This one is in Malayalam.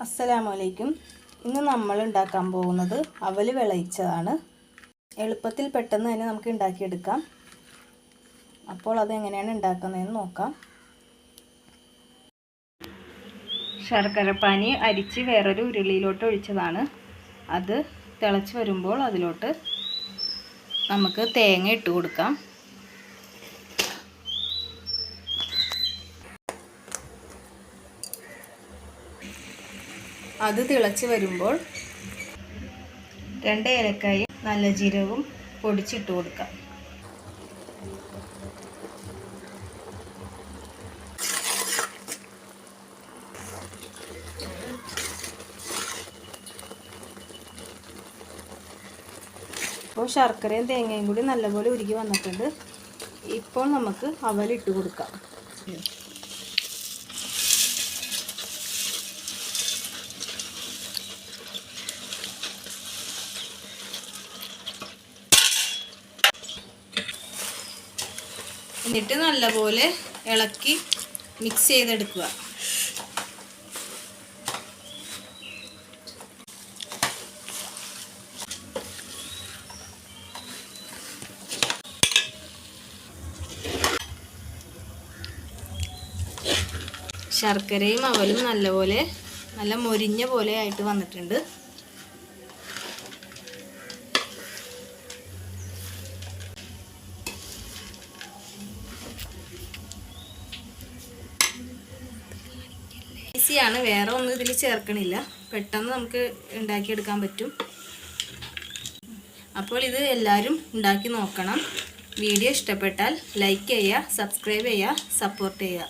അസ്സലാമലൈക്കും. ഇന്ന് നമ്മൾ ഉണ്ടാക്കാൻ പോകുന്നത് അവല് വിളയിച്ചതാണ്. എളുപ്പത്തിൽ പെട്ടെന്ന് തന്നെ നമുക്ക് ഉണ്ടാക്കിയെടുക്കാം. അപ്പോൾ അതെങ്ങനെയാണ് ഉണ്ടാക്കുന്നതെന്ന് നോക്കാം. ശർക്കരപ്പാനി അരിച്ച് വേറൊരു ഉരുളിയിലോട്ട് ഒഴിച്ചതാണ്. അത് തിളച്ച് വരുമ്പോൾ അതിലോട്ട് നമുക്ക് തേങ്ങ ഇട്ട് കൊടുക്കാം. അത് തിളച്ച് വരുമ്പോൾ 2 ഏലക്കായും നല്ല ജീരകവും പൊടിച്ചിട്ട് കൊടുക്കാം. ഇപ്പോൾ ശർക്കരയും തേങ്ങയും കൂടി നല്ലപോലെ ഉരുകി വന്നിട്ടുണ്ട്. ഇപ്പോൾ നമുക്ക് അവലിട്ട് കൊടുക്കാം. എന്നിട്ട് നല്ലപോലെ ഇളക്കി മിക്സ് ചെയ്തെടുക്കുക. ശർക്കരയും അവലും നല്ല മൊരിഞ്ഞ പോലെ ആയിട്ട് വന്നിട്ടുണ്ട്. ഈസിയാണ്, വേറെ ഒന്നും ഇതിൽ ചേർക്കണില്ല. പെട്ടെന്ന് നമുക്ക് ഉണ്ടാക്കിയെടുക്കാൻ പറ്റും. അപ്പോൾ ഇത് എല്ലാവരും ഉണ്ടാക്കി നോക്കണം. വീഡിയോ ഇഷ്ടപ്പെട്ടാൽ ലൈക്ക് ചെയ്യുക, സബ്സ്ക്രൈബ് ചെയ്യുക, സപ്പോർട്ട് ചെയ്യുക.